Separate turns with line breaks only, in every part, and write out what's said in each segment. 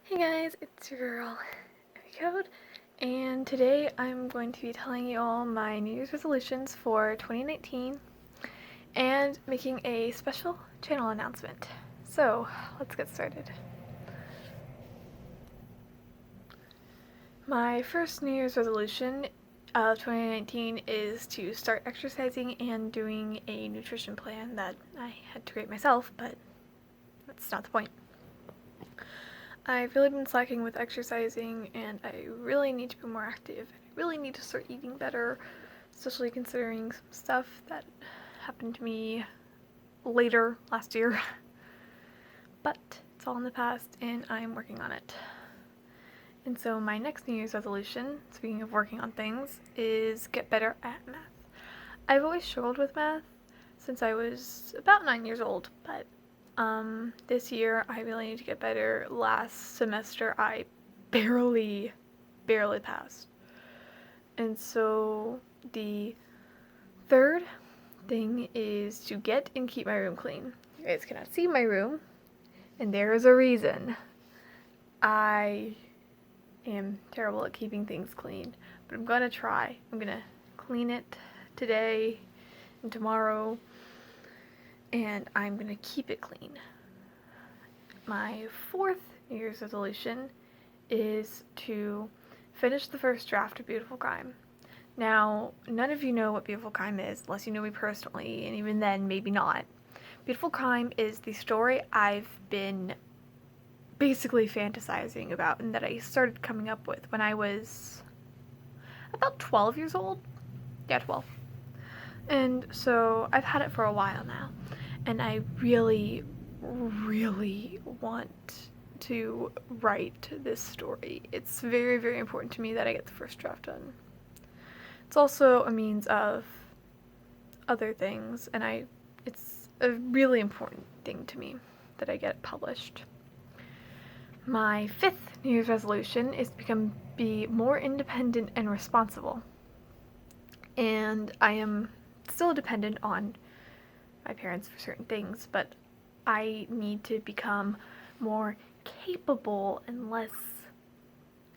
Hey guys, it's your girl, Emmy Code, and today I'm going to be telling you all my New Year's resolutions for 2019 and making a special channel announcement. So, let's get started. My first New Year's resolution of 2019 is to start exercising and doing a nutrition plan that I had to create myself, but that's not the point. I've really been slacking with exercising and I really need to be more active. I really need to start eating better, especially considering some stuff that happened to me later last year. But it's all in the past and I'm working on it. And so my next New Year's resolution, speaking of working on things, is get better at math. I've always struggled with math since I was about 9 years old, but this year I really need to get better. Last semester I barely passed. And so the third thing is to get and keep my room clean. You guys cannot see my room, and there is a reason. I am terrible at keeping things clean, but I'm gonna try. I'm gonna clean it today and tomorrow, and I'm gonna keep it clean. My fourth New Year's resolution is to finish the first draft of Beautiful Crime. Now, none of you know what Beautiful Crime is, unless you know me personally, and even then, maybe not. Beautiful Crime is the story I've been basically fantasizing about and that I started coming up with when I was about 12 years old. Yeah, 12. And so I've had it for a while now, and I really want to write this story. It's very, very important to me that I get the first draft done. It's also a means of other things, and it's a really important thing to me that I get it published. My fifth New Year's resolution is to be more independent and responsible. And I am still dependent on my parents for certain things, but I need to become more capable and less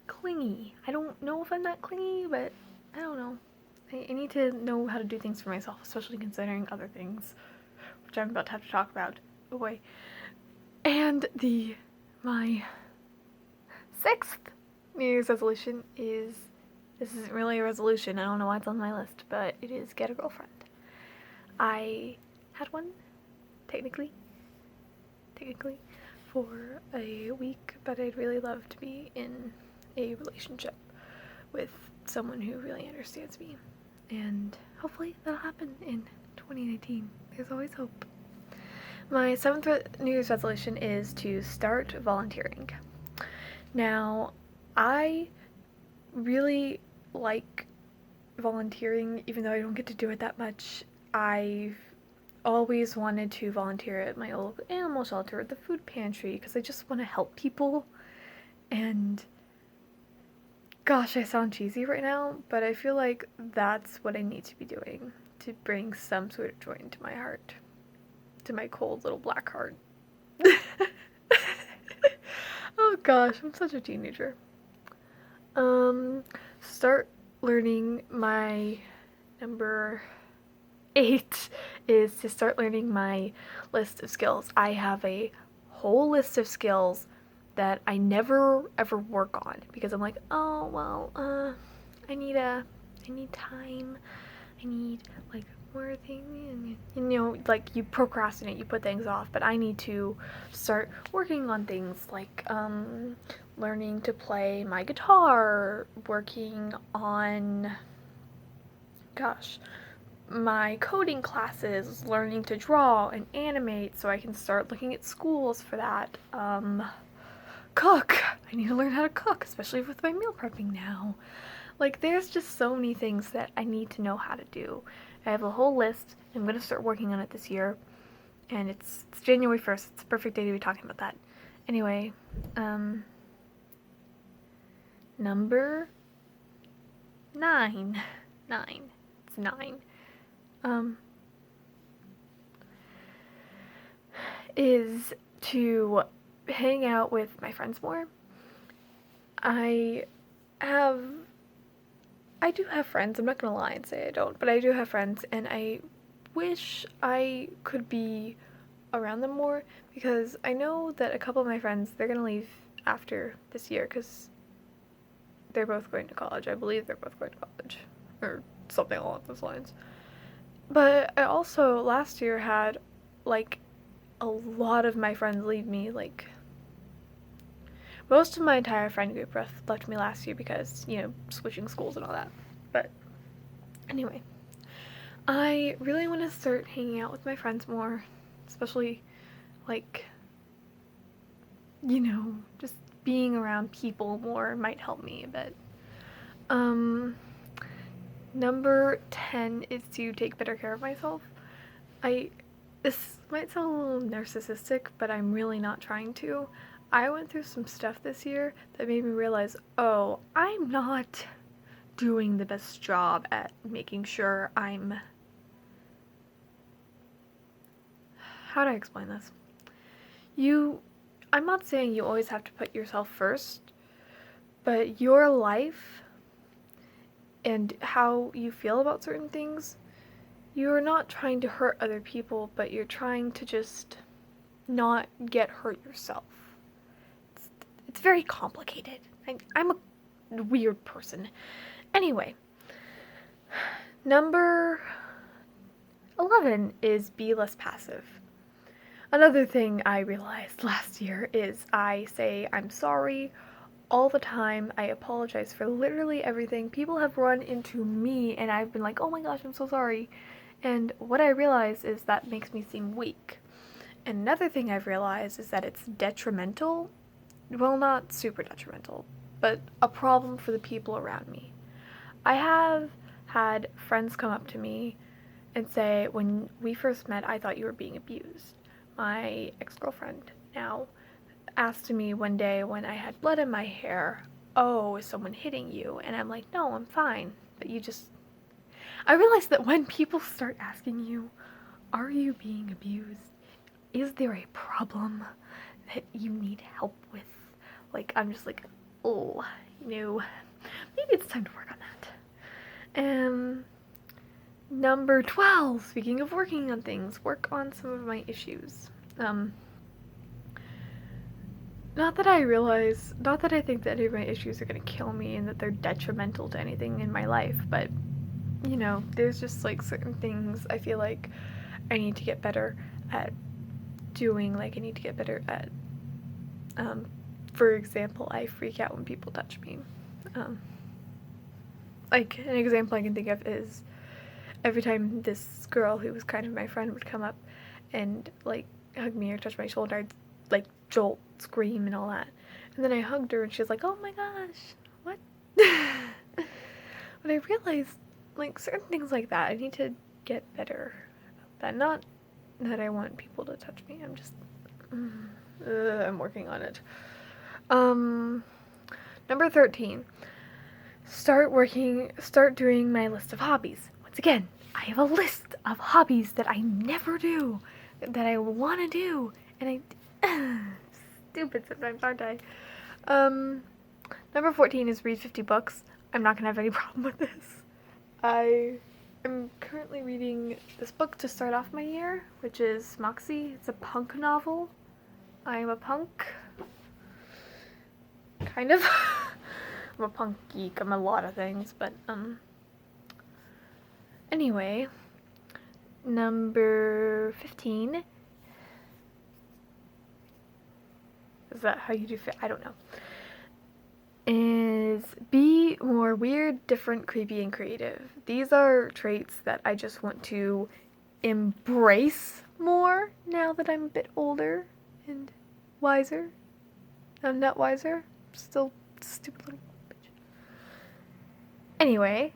clingy. I don't know if I'm that clingy, but I don't know. I need to know how to do things for myself, especially considering other things, which I'm about to have to talk about. Oh boy. And my sixth New Year's resolution is, this isn't really a resolution, I don't know why it's on my list, but it is get a girlfriend. I had one, technically, for a week, but I'd really love to be in a relationship with someone who really understands me. And hopefully that'll happen in 2019. There's always hope. My seventh New Year's resolution is to start volunteering. Now, I really like volunteering, even though I don't get to do it that much. I've always wanted to volunteer at my old animal shelter, at the food pantry, because I just want to help people. And gosh, I sound cheesy right now, but I feel like that's what I need to be doing to bring some sort of joy into my heart, to my cold little black heart. Oh gosh, I'm such a teenager. Start learning. My number 8 is to start learning my list of skills. I have a whole list of skills that I never ever work on because I'm like, oh well, I need time, I need like more things, like you procrastinate, you put things off, but I need to start working on things like learning to play my guitar, working on, gosh, my coding classes, learning to draw and animate so I can start looking at schools for that. Cook. I need to learn how to cook, especially with my meal prepping now. Like, there's just so many things that I need to know how to do. I have a whole list. I'm going to start working on it this year. And it's January 1st. It's a perfect day to be talking about that. Anyway, number 9. It's 9. Is to hang out with my friends more. I have, I do have friends, I'm not gonna lie and say I don't, but I do have friends, and I wish I could be around them more, because I know that a couple of my friends, they're gonna leave after this year, because they're both going to college. I believe they're both going to college, or something along those lines. But I also, last year, had, like, a lot of my friends leave me, like, most of my entire friend group left me last year because, switching schools and all that. But anyway, I really want to start hanging out with my friends more, especially, like, just being around people more might help me a bit. Number 10 is to take better care of myself. This might sound a little narcissistic, but I'm really not trying to. I went through some stuff this year that made me realize, oh, I'm not doing the best job at making sure how do I explain this? I'm not saying you always have to put yourself first, but your life and how you feel about certain things, you're not trying to hurt other people, but you're trying to just not get hurt yourself. It's very complicated. I'm a weird person. Anyway, number 11 is be less passive. Another thing I realized last year is I say I'm sorry all the time. I apologize for literally everything. People have run into me and I've been like, oh my gosh, I'm so sorry. And what I realize is that makes me seem weak. Another thing I've realized is that it's detrimental. Well, not super detrimental, but a problem for the people around me. I have had friends come up to me and say, when we first met, I thought you were being abused. My ex-girlfriend now asked me one day when I had blood in my hair, oh, is someone hitting you? And I'm like, no, I'm fine. But I realized that when people start asking you, are you being abused? Is there a problem that you need help with? Like, I'm just like, oh, maybe it's time to work on that. Number 12, speaking of working on things, work on some of my issues. Not that I think that any of my issues are gonna kill me and that they're detrimental to anything in my life, but, there's just, like, certain things I feel like I need to get better at doing, like, I need to get better at, for example, I freak out when people touch me. Like, an example I can think of is every time this girl who was kind of my friend would come up and, like, hug me or touch my shoulder, I'd, like, jolt, scream, and all that. And then I hugged her and she was like, oh my gosh, what? But I realized, like, certain things like that, I need to get better about that. Not that I want people to touch me, I'm just, I'm working on it. Number 13, start doing my list of hobbies. Once again, I have a list of hobbies that I never do, that I want to do, and stupid sometimes, aren't I? Number 14 is read 50 books. I'm not gonna have any problem with this. I am currently reading this book to start off my year, which is Moxie. It's a punk novel. I'm a punk. Kind of. I'm a punk geek. I'm a lot of things, but, anyway, number 15. Is that how you do fit? I don't know. Is be more weird, different, creepy, and creative. These are traits that I just want to embrace more now that I'm a bit older and wiser. I'm not wiser. Still stupid little bitch. Anyway,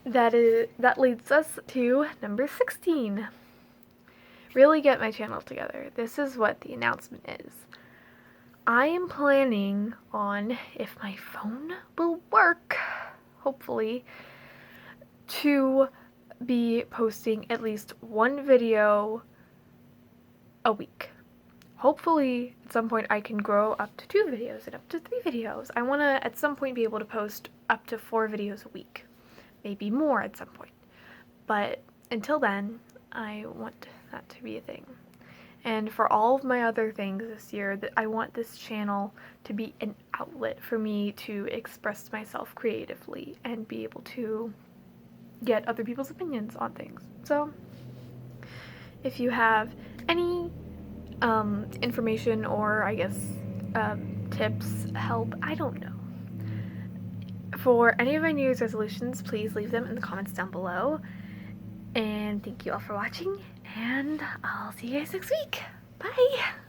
that leads us to number 16. Really get my channel together. This is what the announcement is. I am planning on, if my phone will work, hopefully, to be posting at least one video a week. hopefully at some point I can grow up to 2 videos and up to 3 videos. I want to at some point be able to post up to 4 videos a week, maybe more at some point. But until then, I want that to be a thing. And for all of my other things this year, that I want this channel to be an outlet for me to express myself creatively and be able to get other people's opinions on things. So if you have any information or I guess tips, help, I don't know, for any of my New Year's resolutions, please leave them in the comments down below. And thank you all for watching, and I'll see you guys next week. Bye!